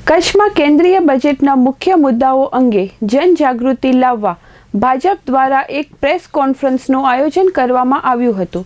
કચ્છમાં કેન્દ્રીય બજેટના મુખ્ય મુદ્દાઓ અંગે જનજાગૃતિ લાવવા ભાજપ દ્વારા એક પ્રેસ કોન્ફરન્સનું આયોજન કરવામાં આવ્યું હતું।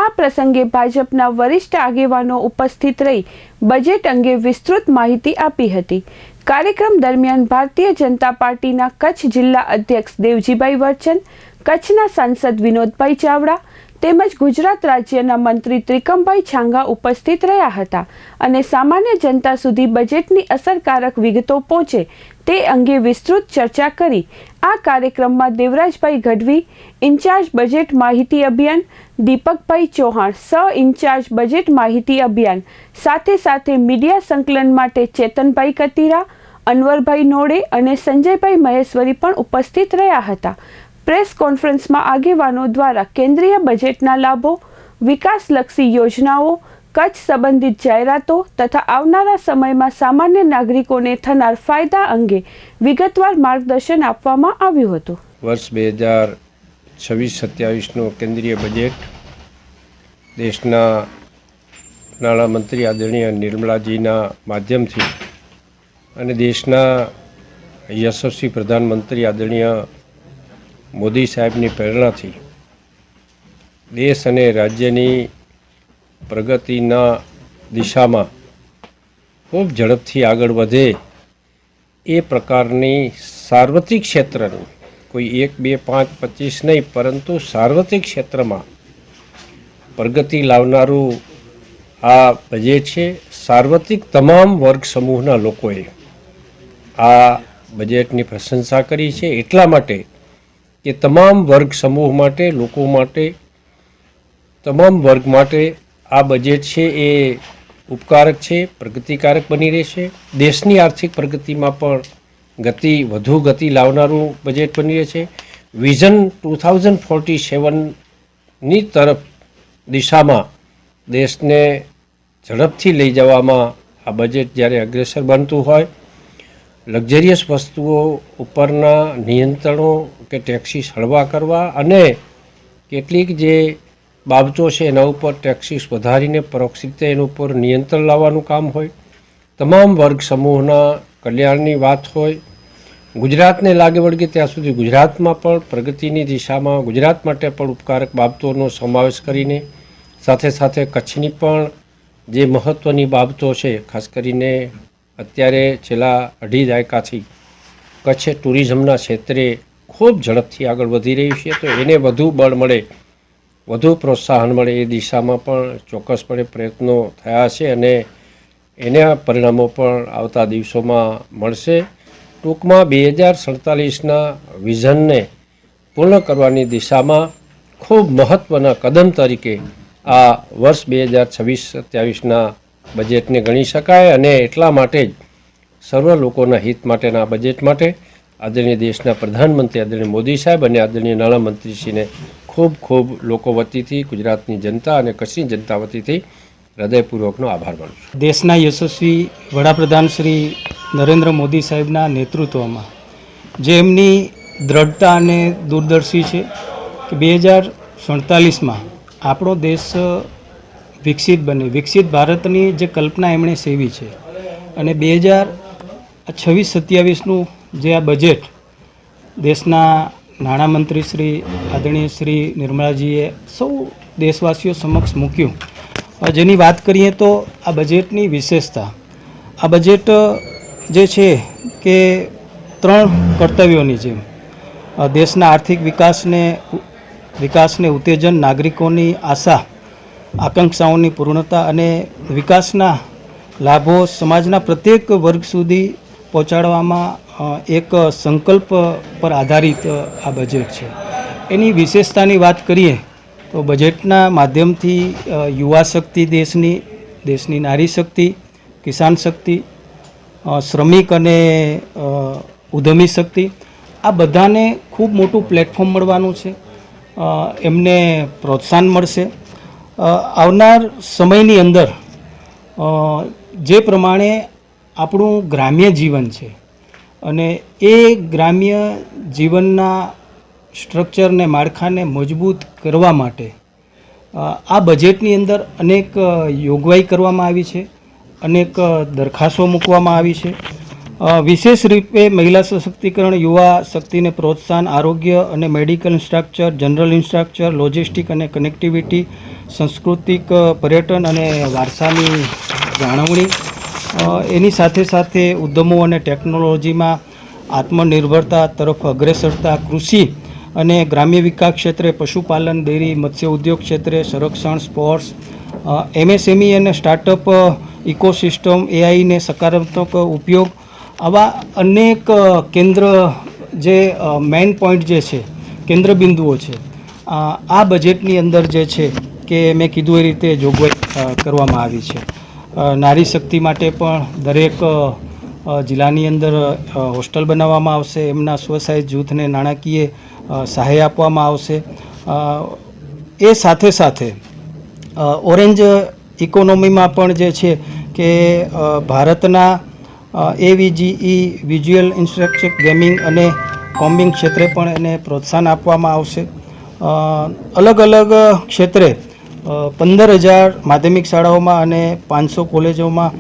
આ પ્રસંગે ભાજપના વરિષ્ઠ આગેવાનો ઉપસ્થિત રહી બજેટ અંગે વિસ્તૃત માહિતી આપી હતી। કાર્યક્રમ દરમિયાન ભારતીય જનતા પાર્ટીના કચ્છ જિલ્લા અધ્યક્ષ દેવજીભાઈ વર્ચન, કચ્છના સાંસદ વિનોદભાઈ ચાવડા તેમજ ગુજરાત રાજ્યના મંત્રી ત્રિકમભાઈ છાંગા ઉપસ્થિત રહ્યા હતા અને સામાન્ય જનતા સુધી બજેટની અસરકારક વિગતો પહોંચે તે અંગે વિસ્તૃત ચર્ચા કરી। આ કાર્યક્રમમાં દેવરાજભાઈ ગઢવી, ઇન્ચાર્જ બજેટ માહિતી અભિયાન, દીપકભાઈ ચૌહાણ, સહ ઇન્ચાર્જ બજેટ માહિતી અભિયાન, સાથે સાથે મીડિયા સંકલન માટે ચેતનભાઈ કતીરા, અનવરભાઈ નોડે અને સંજયભાઈ મહેશ્વરી પણ ઉપસ્થિત રહ્યા હતા। પ્રેસ કોન્ફરન્સમાં આગેવાનો દ્વારા કેન્દ્રીય બજેટના લાભો, વિકાસલક્ષી યોજનાઓ, કચ્છ સંબંધિત જાહેરાતો તથા આવનારા સમયમાં સામાન્ય નાગરિકોને થનાર ફાયદા અંગે વિગતવાર માર્ગદર્શન આપવામાં આવ્યું હતું। વર્ષ 2026-27નો કેન્દ્રીય બજેટ દેશના નાણામંત્રી આદરણીય નિર્મલાજીના માધ્યમથી અને દેશના યશસ્વી પ્રધાનમંત્રી આદરણીય મોદી સાહેબની પ્રેરણાથી દેશ અને રાજ્યની પ્રગતિના દિશામાં ખૂબ ઝડપથી આગળ વધે એ પ્રકારની સાર્વત્રિક ક્ષેત્રની, કોઈ 1, 2, 5, 25 નહીં, પરંતુ સાર્વત્રિક ક્ષેત્રમાં પ્રગતિ લાવનારું આ બજેટ છે। સાર્વત્રિક તમામ વર્ગ સમૂહના લોકોએ આ બજેટની પ્રશંસા કરી છે, એટલા માટે કે તમામ વર્ગ સમૂહ માટે, લોકો માટે, તમામ વર્ગ માટે આ બજેટ છે એ ઉપકારક છે, પ્રગતિકારક બની રહેશે। દેશની આર્થિક પ્રગતિમાં પણ વધુ ગતિ લાવનારું બજેટ બની રહેશે। વિઝન 2047ની તરફ દિશામાં દેશને ઝડપથી લઈ જવામાં આ બજેટ જ્યારે અગ્રેસર બનતું હોય, લક્ઝરિયસ વસ્તુઓ ઉપરના નિયંત્રણો કે ટેક્સીસ હળવા કરવા અને કેટલીક જે બાબતો છે એના ઉપર ટેક્સીસ વધારીને પરોક્ષ રીતે એના ઉપર નિયંત્રણ લાવવાનું કામ હોય, તમામ વર્ગ સમૂહના કલ્યાણની વાત હોય, ગુજરાતને લાગે વળગે ત્યાં સુધી ગુજરાતમાં પણ પ્રગતિની દિશામાં ગુજરાત માટે પણ ઉપકારક બાબતોનો સમાવેશ કરીને સાથે સાથે કચ્છની પણ જે મહત્ત્વની બાબતો છે, ખાસ કરીને અત્યારે છેલ્લા 2.5 દાયકાથી કચ્છ ટુરિઝમના ક્ષેત્રે ખૂબ ઝડપથી આગળ વધી રહ્યું છે, તો એને વધુ બળ મળે, વધુ પ્રોત્સાહન મળે એ દિશામાં પણ ચોક્કસપણે પ્રયત્નો થયા છે અને એના પરિણામો પણ આવતા દિવસોમાં મળશે। ટૂંકમાં 2047ના વિઝનને પૂર્ણ કરવાની દિશામાં ખૂબ મહત્ત્વના કદમ તરીકે આ વર્ષ 2026-27ના બજેટને ગણી શકાય અને એટલા માટે જ સર્વ લોકોના હિત માટેના બજેટ માટે આદરણીય દેશના પ્રધાનમંત્રી આદરણીય મોદી સાહેબ અને આદરણીય નાણામંત્રીશ્રીને ખૂબ ખૂબ લોકો વતીથી, ગુજરાતની જનતા અને કચ્છની જનતા વતીથી હૃદયપૂર્વકનો આભાર માનું છું। દેશના યશસ્વી વડાપ્રધાન શ્રી નરેન્દ્ર મોદી સાહેબના નેતૃત્વમાં જે એમની દ્રઢતા અને દૂરદર્શી છે કે 2047માં આપણો દેશ વિકસિત બને, વિકસિત ભારતની જે કલ્પના એમણે સેવી છે અને 2026-27નું જે આ બજેટ દેશના નાણામંત્રી શ્રી આદરણીય શ્રી નિર્મલાજીએ સૌ દેશવાસીઓ સમક્ષ મૂક્યું, જેની વાત કરીએ તો આ બજેટની વિશેષતા, આ બજેટ જે છે કે 3 કર્તવ્યોની જેમ દેશના આર્થિક વિકાસને ઉત્તેજન, નાગરિકોની આશા આકાંક્ષાઓની પૂર્ણતા અને વિકાસના લાભો સમાજના પ્રત્યેક વર્ગ સુધી પહોંચાડવામાં એક સંકલ્પ પર આધારિત આ બજેટ છે। એની વિશેષતાની વાત કરીએ તો બજેટના માધ્યમથી યુવા શક્તિ, દેશની નારી શક્તિ, કિસાન શક્તિ, શ્રમિક અને ઉદ્યમી શક્તિ, આ બધાને ખૂબ મોટું પ્લેટફોર્મ મળવાનું છે, એમને પ્રોત્સાહન મળશે। આવનાર સમયની અંદર જે પ્રમાણે આપણું ગ્રામ્ય જીવન છે અને એ ગ્રામ્ય જીવનના સ્ટ્રક્ચરને, માળખાને મજબૂત કરવા માટે આ બજેટની અંદર અનેક જોગવાઈ કરવામાં આવી છે, અનેક દરખાસ્તો મૂકવામાં આવી છે। વિશેષ રૂપે મહિલા સશક્તિકરણ, યુવા શક્તિને પ્રોત્સાહન, આરોગ્ય અને medical infrastructure, general infrastructure, logistic અને કનેક્ટિવિટી, સાંસ્કૃતિક પર્યટન અને વારસાની જાળવણી, એની સાથે સાથે ઉદ્યમો અને ટેકનોલોજીમાં આત્મનિર્ભરતા તરફ અગ્રેસરતા, કૃષિ અને ગ્રામ્ય વિકાસ ક્ષેત્રે, પશુપાલન, ડેરી, મત્સ્ય ઉદ્યોગ ક્ષેત્રે, સંરક્ષણ, સ્પોર્ટ્સ, MSME અને સ્ટાર્ટઅપ ઇકોસિસ્ટમ, AIને સકારાત્મક ઉપયોગ, આવા અનેક કેન્દ્ર જે મેઇન પોઈન્ટ જે છે, કેન્દ્ર બિંદુઓ છે, આ બજેટની અંદર જે છે કે મેં કીધું એ રીતે જોગવાઈ કરવામાં આવી છે. નારી શક્તિ માટે પણ દરેક જિલ્લાની અંદર હોસ્ટેલ બનાવવામાં આવશે, એમના સ્વસહાય જૂથને નાણાકીય સહાય આપવામાં આવશે. એ સાથે સાથે ઓરેન્જ ઇકોનોમીમાં પણ જે છે કે ભારતના AVGE વિઝ્યુઅલ ઇન્ફ્રાસ્ટ્રક્ચર, ગેમિંગ અને કોમ્બિંગ ક્ષેત્રે પણ એને પ્રોત્સાહન આપવામાં આવશે. અલગ અલગ ક્ષેત્રે 15,000 માધ્યમિક શાળાઓમાં અને 500 કોલેજોમાં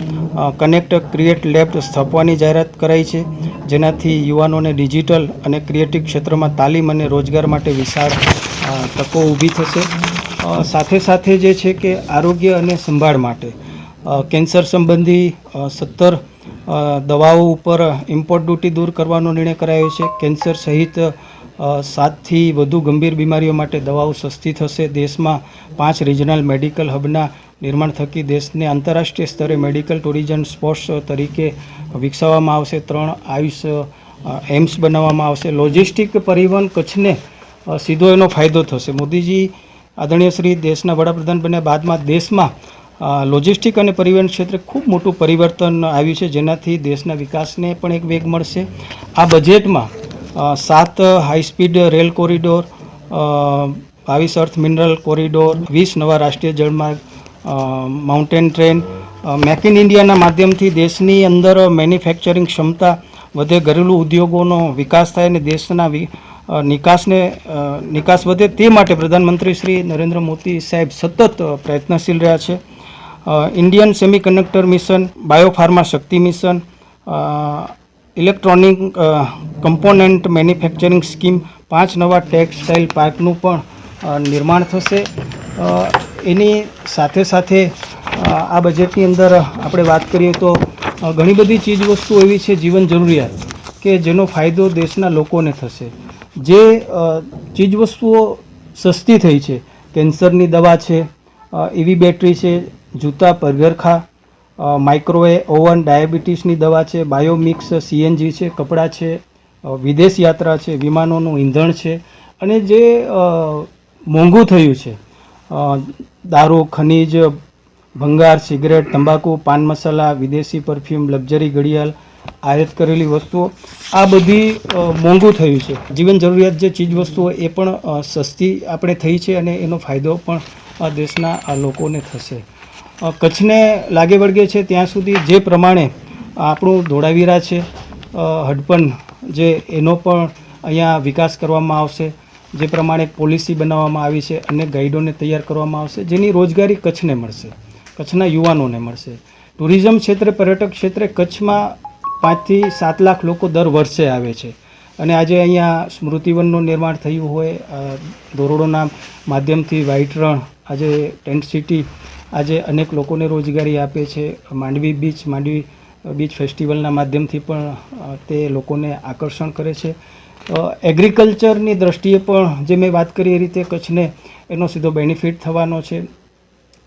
કનેક્ટ ક્રિએટ લેબ સ્થાપવાની જાહેરાત કરાઈ છે, જેનાથી યુવાનોને ડિજિટલ અને ક્રિએટિવ ક્ષેત્રમાં તાલીમ અને રોજગાર માટે વિશાળ તકો ઊભી થશે. સાથે સાથે જે છે કે આરોગ્ય અને સંભાળ માટે કેન્સર સંબંધી 17 દવાઓ ઉપર ઇમ્પોર્ટ ડ્યુટી દૂર કરવાનો નિર્ણય કરાયો છે. કેન્સર સહિત 7થી વધુ ગંભીર બીમારીઓ માટે દવાઓ સસ્તી થશે. દેશમાં 5 રિજનલ મેડિકલ હબના નિર્માણ થકી દેશને આંતરરાષ્ટ્રીય સ્તરે મેડિકલ ટુરિઝમ સ્પોર્ટ્સ તરીકે વિકસાવવામાં આવશે. 3 આયુષ એમ્સ બનાવવામાં આવશે. લોજિસ્ટિક પરિવહન કચ્છને સીધો એનો ફાયદો થશે. મોદીજી આદરણીય શ્રી દેશના વડાપ્રધાન બન્યા બાદમાં દેશમાં લોજિસ્ટિક અને પરિવહન ક્ષેત્રે ખૂબ મોટું પરિવર્તન આવ્યું છે, જેનાથી દેશના વિકાસને પણ એક વેગ મળશે. આ બજેટમાં 7 high speed rail corridor, 22 earth mineral corridor, 20 નવા રાષ્ટ્રીય જળમાર્ગ, માઉન્ટેન ટ્રેન, મેક ઇન ઇન્ડિયાના માધ્યમથી દેશની અંદર મેન્યુફેક્ચરિંગ ક્ષમતા વધે, ઘરેલું ઉદ્યોગોનો વિકાસ થાય અને દેશના નિકાસ વધે, તે માટે પ્રધાનમંત્રી શ્રી નરેન્દ્ર મોદી સાહેબ સતત પ્રયત્નશીલ રહ્યા છે. Indian semiconductor mission, biopharma Shakti mission, electronic component manufacturing scheme, 5 નવા ટેક્સટાઇલ પાર્કનું પણ નિર્માણ થશે. એની સાથે સાથે આ બજેટની અંદર આપણે વાત કરીએ તો ઘણી બધી ચીજવસ્તુઓ એવી છે જીવન જરૂરિયાત કે જેનો ફાયદો દેશના લોકોને થશે. જે ચીજવસ્તુઓ સસ્તી થઈ છે, કેન્સરની દવા છે, EV બેટરી છે, જૂતા, પગરખાં, માઇક્રોવેવ ઓવન, ડાયાબિટીસની દવા છે, બાયોમિક્સ CNG છે, કપડાં છે, વિદેશ યાત્રા છે, વિમાનોનું ઈંધણ છે, અને જે મોંઘું થયું છે દારૂ, ખનીજ, ભંગાર, સિગરેટ, તંબાકુ, પાન મસાલા, વિદેશી પરફ્યુમ, લક્ઝરી ઘડિયાળ, આયાત કરેલી વસ્તુઓ, આ બધી મોંઘું થયું છે. જીવન જરૂરિયાત જે ચીજ વસ્તુઓ એ પણ સસ્તી આપણે થઈ છે અને એનો ફાયદો પણ દેશના લોકોને થશે. કચ્છને લાગે વળગે છે ત્યાં સુધી જે પ્રમાણે આપણું ધોળાવીરા છે, હડપન, જે એનો પણ અહીંયા વિકાસ કરવામાં આવશે. જે પ્રમાણે પોલિસી બનાવવામાં આવી છે અને ગાઈડોને તૈયાર કરવામાં આવશે, જેની રોજગારી કચ્છને મળશે, કચ્છના યુવાનોને મળશે. ટુરિઝમ ક્ષેત્રે, પર્યટક ક્ષેત્રે કચ્છમાં 5 થી 7 લાખ લોકો દર વર્ષે આવે છે અને આજે અહીંયા સ્મૃતિવનનું નિર્માણ થયું હોય, ધોરડોના માધ્યમથી વ્હાઇટ રણ, આજે ટેન્ટ સિટી આજે અનેક લોકોને રોજગારી આપે છે. માંડવી બીચ ફેસ્ટિવલના માધ્યમથી પણ તે લોકોને આકર્ષણ કરે છે. એગ્રીકલ્ચરની દ્રષ્ટિએ પણ જે મેં વાત કરી એ રીતે કચ્છને એનો સીધો બેનિફિટ થવાનો છે.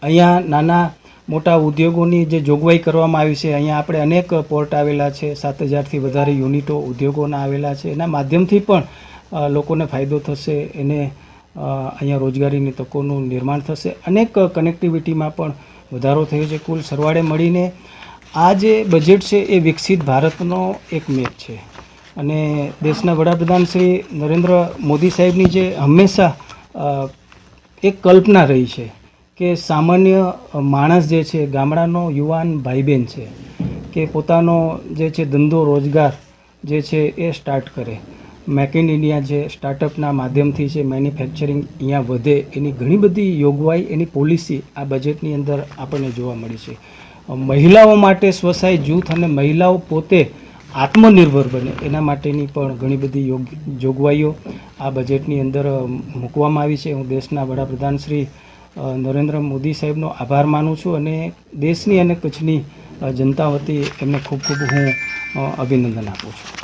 અહીંયા નાના મોટા ઉદ્યોગોની જે જોગવાઈ કરવામાં આવી છે, અહીંયા આપણે અનેક પોર્ટ આવેલા છે, 7,000થી વધારે યુનિટો ઉદ્યોગોના આવેલા છે, એના માધ્યમથી પણ લોકોને ફાયદો થશે, એને અહીંયા રોજગારીની તકોનું નિર્માણ થશે. અનેક કનેક્ટિવિટીમાં પણ વધારો થયો છે. કુલ સરવાળે મળીને આ જે બજેટ છે એ વિકસિત ભારતનો એક મેપ છે અને દેશના વડાપ્રધાન શ્રી નરેન્દ્ર મોદી સાહેબની જે હંમેશા એક કલ્પના રહી છે કે સામાન્ય માણસ જે છે, ગામડાનો યુવાન ભાઈ બહેન છે, કે પોતાનો જે છે ધંધો રોજગાર જે છે એ સ્ટાર્ટ કરે. મેક ઇન ઇન્ડિયા જે સ્ટાર્ટઅપના માધ્યમથી છે, મેન્યુફેક્ચરિંગ અહીંયા વધે, એની ઘણી બધી જોગવાઈ, એની પોલિસી આ બજેટની અંદર આપણને જોવા મળી છે. મહિલાઓ માટે સ્વસહાય જૂથ અને મહિલાઓ પોતે આત્મનિર્ભર બને એના માટેની પણ ઘણી બધી જોગવાઈઓ આ બજેટની અંદર મૂકવામાં આવી છે. હું દેશના વડાપ્રધાન શ્રી નરેન્દ્ર મોદી સાહેબનો આભાર માનું છું અને દેશની અને કચ્છની જનતા વતી એમને ખૂબ ખૂબ હું અભિનંદન આપું છું.